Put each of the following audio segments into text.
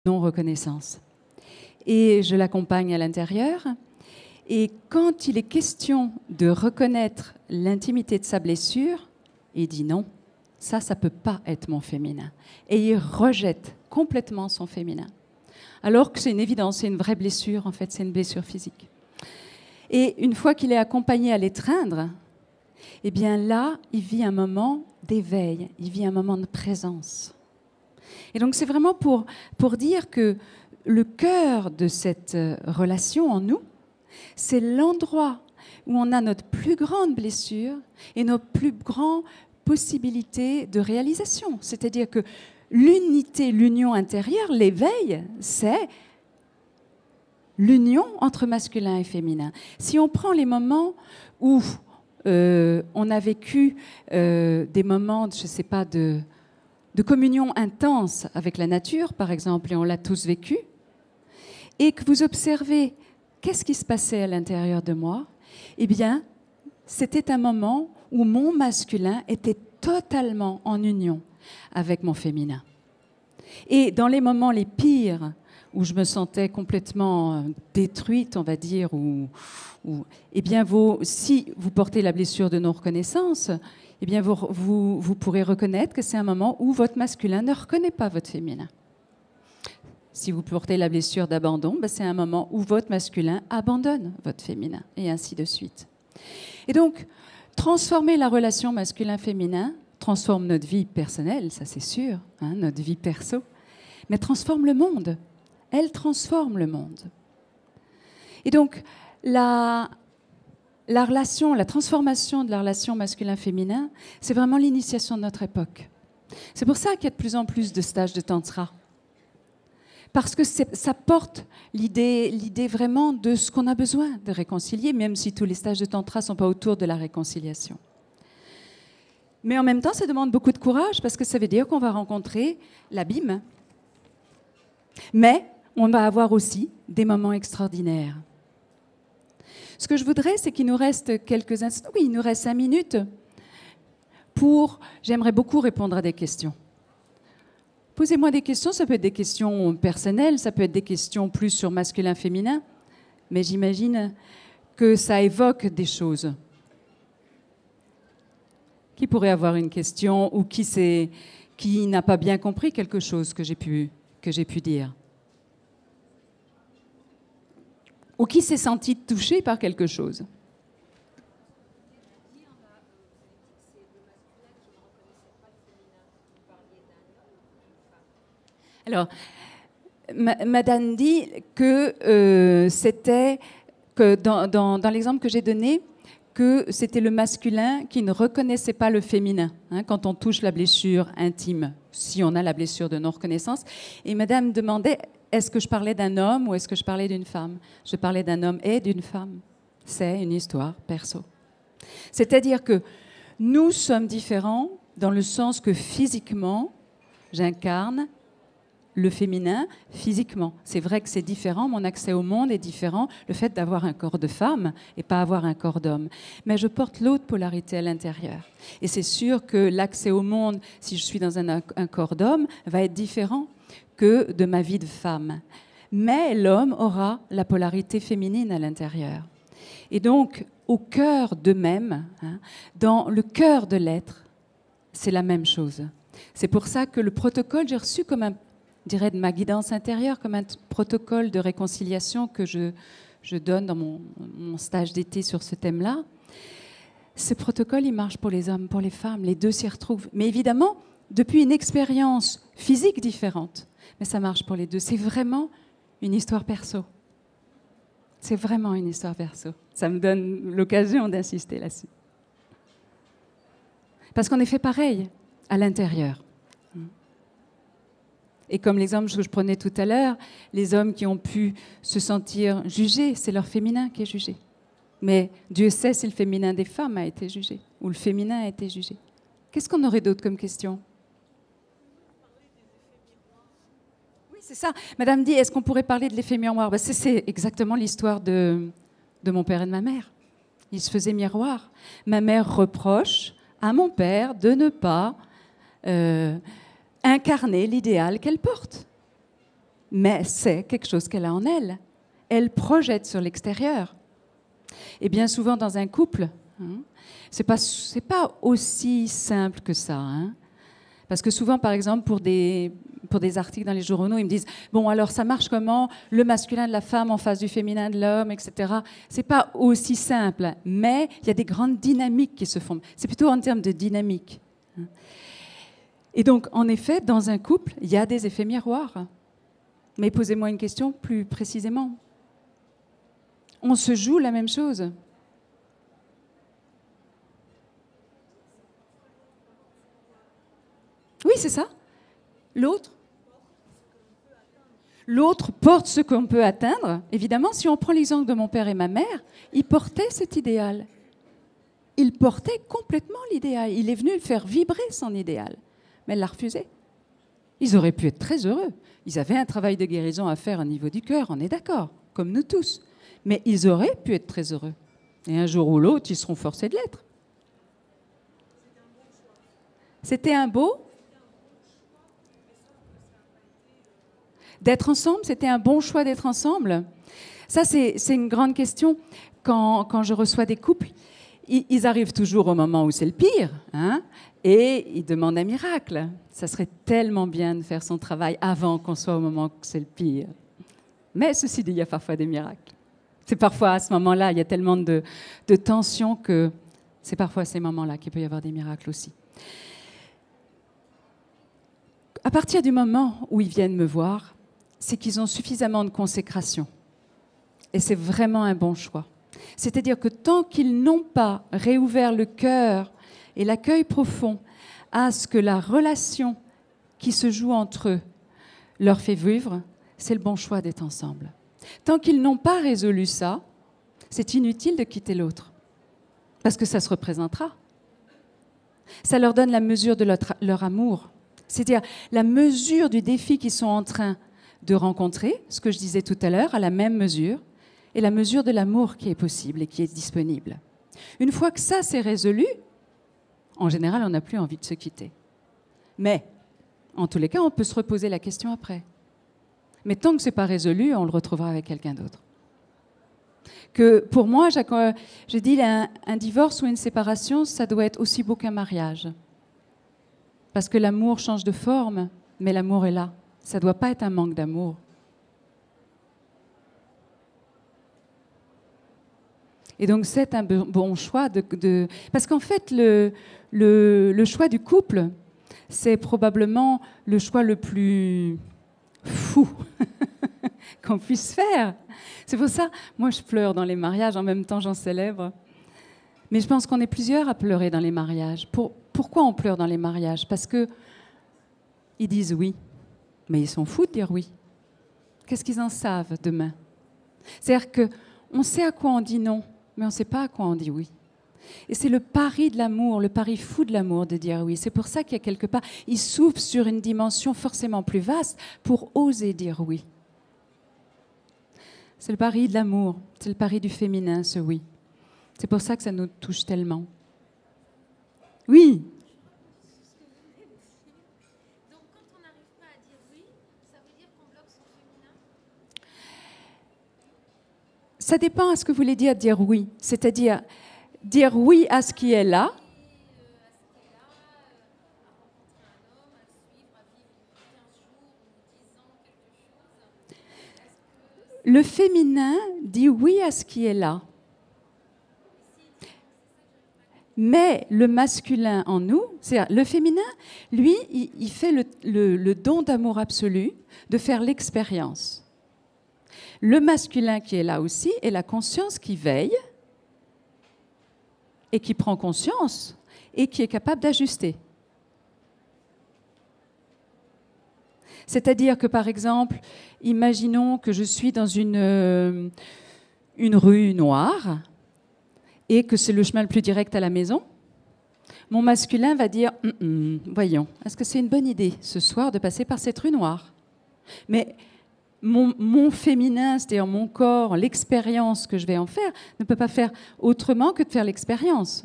non-reconnaissance. Et je l'accompagne à l'intérieur. Et quand il est question de reconnaître l'intimité de sa blessure, il dit non, ça ne peut pas être mon féminin. Et il rejette complètement son féminin. Alors que c'est une évidence, c'est une vraie blessure, en fait, c'est une blessure physique. Et une fois qu'il est accompagné à l'étreindre, eh bien là, il vit un moment d'éveil, il vit un moment de présence. Et donc c'est vraiment pour dire que le cœur de cette relation en nous, c'est l'endroit où on a notre plus grande blessure et nos plus grandes possibilités de réalisation. C'est-à-dire que l'unité, l'union intérieure, l'éveil, c'est l'union entre masculin et féminin. Si on prend les moments où on a vécu des moments, je ne sais pas, de communion intense avec la nature, par exemple, et on l'a tous vécu, et que vous observez qu'est-ce qui se passait à l'intérieur de moi, eh bien, c'était un moment où mon masculin était totalement en union avec mon féminin. Et dans les moments les pires, où je me sentais complètement détruite, on va dire, eh bien, si vous portez la blessure de non-reconnaissance, eh bien, vous pourrez reconnaître que c'est un moment où votre masculin ne reconnaît pas votre féminin. Si vous portez la blessure d'abandon, c'est un moment où votre masculin abandonne votre féminin, et ainsi de suite. Et donc, transformer la relation masculin-féminin transforme notre vie personnelle, ça c'est sûr, hein, notre vie perso, mais transforme le monde. Elle transforme le monde. Et donc, la transformation de la relation masculin-féminin, c'est vraiment l'initiation de notre époque. C'est pour ça qu'il y a de plus en plus de stages de tantra. Parce que ça porte l'idée vraiment de ce qu'on a besoin de réconcilier, même si tous les stages de tantra ne sont pas autour de la réconciliation. Mais en même temps, ça demande beaucoup de courage, parce que ça veut dire qu'on va rencontrer l'abîme. Mais on va avoir aussi des moments extraordinaires. Ce que je voudrais, c'est qu'il nous reste quelques instants, oui, il nous reste 5 minutes j'aimerais beaucoup répondre à des questions. Posez-moi des questions, ça peut être des questions personnelles, ça peut être des questions plus sur masculin-féminin, mais j'imagine que ça évoque des choses. Qui pourrait avoir une question ou qui n'a pas bien compris quelque chose que j'ai pu dire? Ou qui s'est senti touché par quelque chose? Alors, Madame dit que c'était, que dans l'exemple que j'ai donné, que c'était le masculin qui ne reconnaissait pas le féminin, hein, quand on touche la blessure intime, si on a la blessure de non-reconnaissance. Et Madame demandait, est-ce que je parlais d'un homme ou est-ce que je parlais d'une femme? Je parlais d'un homme et d'une femme. C'est une histoire perso. C'est-à-dire que nous sommes différents dans le sens que physiquement, j'incarne le féminin physiquement. C'est vrai que c'est différent, mon accès au monde est différent, le fait d'avoir un corps de femme et pas avoir un corps d'homme. Mais je porte l'autre polarité à l'intérieur. Et c'est sûr que l'accès au monde, si je suis dans un corps d'homme, va être différent que de ma vie de femme. Mais l'homme aura la polarité féminine à l'intérieur. Et donc, au cœur d'eux-mêmes, hein, dans le cœur de l'être, c'est la même chose. C'est pour ça que le protocole, j'ai reçu comme de ma guidance intérieure, comme un protocole de réconciliation que je donne dans mon stage d'été sur ce thème-là. Ce protocole, il marche pour les hommes, pour les femmes, les deux s'y retrouvent. Mais évidemment, depuis une expérience physique différente, mais ça marche pour les deux. C'est vraiment une histoire perso. C'est vraiment une histoire perso. Ça me donne l'occasion d'insister là-dessus. Parce qu'on est fait pareil à l'intérieur. Et comme l'exemple que je prenais tout à l'heure, les hommes qui ont pu se sentir jugés, c'est leur féminin qui est jugé. Mais Dieu sait si le féminin des femmes a été jugé, ou le féminin a été jugé. Qu'est-ce qu'on aurait d'autre comme question? Oui, c'est ça. Madame dit, est-ce qu'on pourrait parler de l'effet miroir? C'est exactement l'histoire de mon père et de ma mère. Ils se faisaient miroir. Ma mère reproche à mon père de ne pas incarner l'idéal qu'elle porte. mais c'est quelque chose qu'elle a en elle. Elle projette sur l'extérieur. Et bien souvent dans un couple, c'est pas aussi simple que ça. Parce que souvent, par exemple, pour des articles dans les journaux, ils me disent « Bon, alors ça marche comment? Le masculin de la femme en face du féminin de l'homme, etc. » C'est pas aussi simple, mais il y a des grandes dynamiques qui se font. C'est plutôt en termes de dynamique. Et donc, en effet, dans un couple, il y a des effets miroirs. Mais posez-moi une question plus précisément. On se joue la même chose. Oui, c'est ça. L'autre porte ce qu'on peut atteindre. Évidemment, si on prend l'exemple de mon père et ma mère, ils portaient cet idéal. Ils portaient complètement l'idéal. Il est venu faire vibrer son idéal. Mais elle l'a refusé. Ils auraient pu être très heureux. Ils avaient un travail de guérison à faire au niveau du cœur, on est d'accord, comme nous tous. Mais ils auraient pu être très heureux. Et un jour ou l'autre, ils seront forcés de l'être. C'était un beau. D'être ensemble, c'était un bon choix d'être ensemble. Ça, c'est une grande question. Quand je reçois des couples, ils arrivent toujours au moment où c'est le pire, et ils demandent un miracle. Ça serait tellement bien de faire son travail avant qu'on soit au moment où c'est le pire. Mais ceci dit, il y a parfois des miracles. C'est parfois à ce moment-là, il y a tellement de tension que c'est parfois à ces moments-là qu'il peut y avoir des miracles aussi. À partir du moment où ils viennent me voir, c'est qu'ils ont suffisamment de consécration. Et c'est vraiment un bon choix. C'est-à-dire que tant qu'ils n'ont pas réouvert le cœur et l'accueil profond à ce que la relation qui se joue entre eux leur fait vivre, c'est le bon choix d'être ensemble. Tant qu'ils n'ont pas résolu ça, c'est inutile de quitter l'autre, parce que ça se représentera. Ça leur donne la mesure de leur amour, c'est-à-dire la mesure du défi qu'ils sont en train de rencontrer, ce que je disais tout à l'heure, à la même mesure, et la mesure de l'amour qui est possible et qui est disponible. Une fois que ça c'est résolu, en général, on n'a plus envie de se quitter. Mais, en tous les cas, on peut se reposer la question après. Mais tant que ce n'est pas résolu, on le retrouvera avec quelqu'un d'autre. Que pour moi, je dis un divorce ou une séparation, ça doit être aussi beau qu'un mariage. Parce que l'amour change de forme, mais l'amour est là. Ça ne doit pas être un manque d'amour. Et donc, c'est un bon choix parce qu'en fait, le choix du couple, c'est probablement le choix le plus fou qu'on puisse faire. C'est pour ça, moi, je pleure dans les mariages, en même temps, j'en célèbre. Mais je pense qu'on est plusieurs à pleurer dans les mariages. Pourquoi on pleure dans les mariages? Parce qu'ils disent oui, mais ils sont fous de dire oui. Qu'est-ce qu'ils en savent demain? C'est-à-dire qu'on sait à quoi on dit non, mais on ne sait pas à quoi on dit oui. Et c'est le pari de l'amour, le pari fou de l'amour de dire oui. C'est pour ça qu'il y a quelque part, il s'ouvre sur une dimension forcément plus vaste pour oser dire oui. C'est le pari de l'amour, c'est le pari du féminin, ce oui. C'est pour ça que ça nous touche tellement. Oui. Donc quand on n'arrive pas à dire oui, ça veut dire qu'on bloque son féminin? Ça dépend à ce que vous voulez dire oui. C'est-à-dire dire oui à ce qui est là. Le féminin dit oui à ce qui est là. Mais le masculin en nous, c'est-à-dire le féminin, lui, il fait le don d'amour absolu de faire l'expérience. Le masculin qui est là aussi est la conscience qui veille et qui prend conscience et qui est capable d'ajuster. C'est-à-dire que, par exemple, imaginons que je suis dans une rue noire et que c'est le chemin le plus direct à la maison. Mon masculin va dire « Voyons, est-ce que c'est une bonne idée ce soir de passer par cette rue noire ?» Mais mon féminin, c'est-à-dire mon corps, l'expérience que je vais en faire, ne peut pas faire autrement que de faire l'expérience.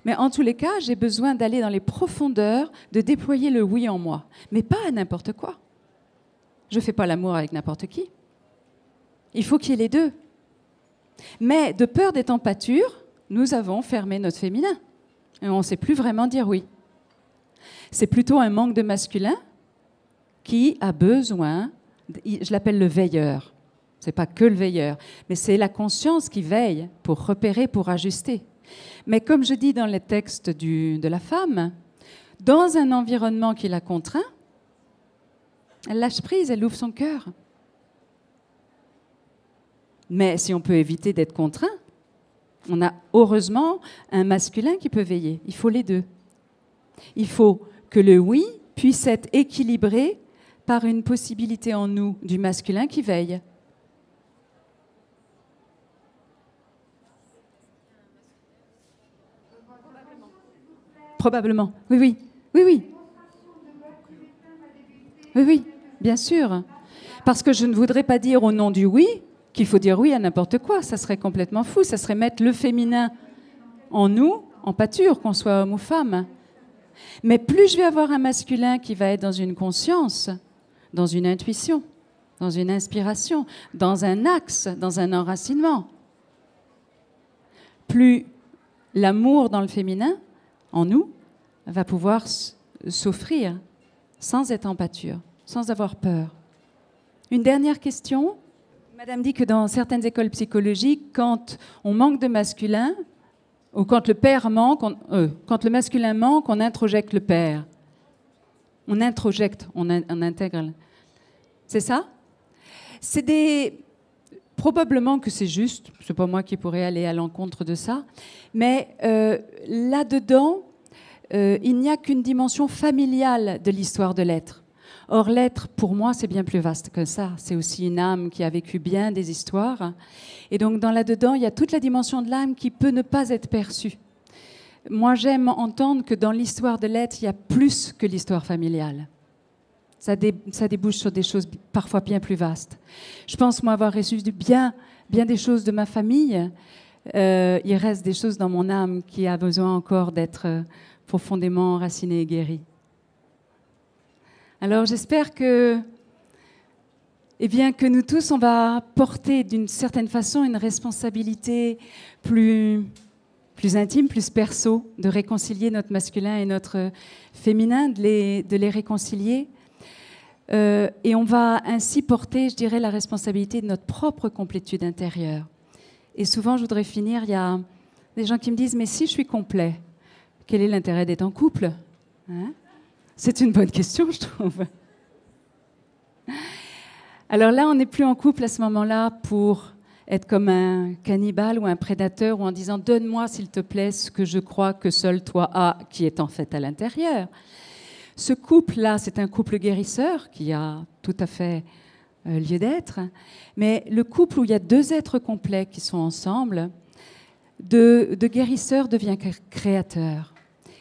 Mais en tous les cas, j'ai besoin d'aller dans les profondeurs, de déployer le oui en moi. Mais pas à n'importe quoi. Je ne fais pas l'amour avec n'importe qui. Il faut qu'il y ait les deux. Mais de peur d'être en pâture, nous avons fermé notre féminin. Et on ne sait plus vraiment dire oui. C'est plutôt un manque de masculin qui a besoin, je l'appelle le veilleur. Ce n'est pas que le veilleur, mais c'est la conscience qui veille pour repérer, pour ajuster. Mais comme je dis dans les textes de la femme, dans un environnement qui la contraint, elle lâche prise, elle ouvre son cœur. Mais si on peut éviter d'être contraint, on a heureusement un masculin qui peut veiller. Il faut les deux. Il faut que le oui puisse être équilibré par une possibilité en nous du masculin qui veille. Probablement. Oui, oui. Oui, oui. Oui, oui, bien sûr. Parce que je ne voudrais pas dire au nom du oui qu'il faut dire oui à n'importe quoi. Ça serait complètement fou. Ça serait mettre le féminin en nous, en pâture, qu'on soit homme ou femme. Mais plus je vais avoir un masculin qui va être dans une conscience, dans une intuition, dans une inspiration, dans un axe, dans un enracinement, plus l'amour dans le féminin, en nous, va pouvoir s'offrir sans être en pâture, sans avoir peur. Une dernière question. Madame dit que dans certaines écoles psychologiques, quand on manque de masculin, ou quand le père manque, quand le masculin manque, on introjecte le père. On introjecte, on intègre. C'est ça? Probablement que c'est juste, c'est pas moi qui pourrais aller à l'encontre de ça, mais là-dedans, il n'y a qu'une dimension familiale de l'histoire de l'être. Or, l'être, pour moi, c'est bien plus vaste que ça. C'est aussi une âme qui a vécu bien des histoires. Et donc, dans là-dedans, il y a toute la dimension de l'âme qui peut ne pas être perçue. Moi, j'aime entendre que dans l'histoire de l'être, il y a plus que l'histoire familiale. Ça débouche sur des choses parfois bien plus vastes. Je pense, moi, avoir reçu bien des choses de ma famille. Il reste des choses dans mon âme qui a besoin encore d'être profondément enracinée et guérie. Alors j'espère que nous tous, on va porter d'une certaine façon une responsabilité plus intime, plus perso, de réconcilier notre masculin et notre féminin, de les réconcilier. Et on va ainsi porter, je dirais, la responsabilité de notre propre complétude intérieure. Et souvent, je voudrais finir, il y a des gens qui me disent « Mais si je suis complet, quel est l'intérêt d'être en couple ?» C'est une bonne question, je trouve. Alors là, on n'est plus en couple à ce moment-là pour être comme un cannibale ou un prédateur ou en disant « Donne-moi, s'il te plaît, ce que je crois que seul toi as, qui est en fait à l'intérieur. » Ce couple-là, c'est un couple guérisseur qui a tout à fait lieu d'être. Mais le couple où il y a deux êtres complets qui sont ensemble, de guérisseur devient créateur.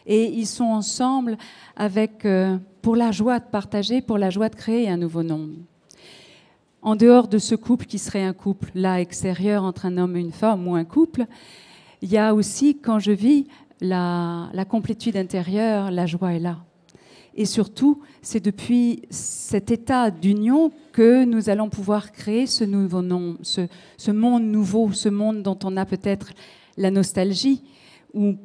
Et ils sont ensemble pour la joie de partager, pour la joie de créer un nouveau monde. En dehors de ce couple qui serait un couple là extérieur entre un homme et une femme ou un couple, il y a aussi, quand je vis la complétude intérieure, la joie est là. Et surtout, c'est depuis cet état d'union que nous allons pouvoir créer ce nouveau monde, ce monde nouveau, ce monde dont on a peut-être la nostalgie ou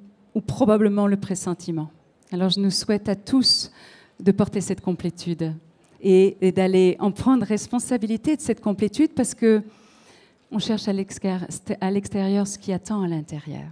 probablement le pressentiment. Alors je nous souhaite à tous de porter cette complétude et d'aller en prendre responsabilité de cette complétude parce qu'on cherche à l'extérieur ce qui attend à l'intérieur.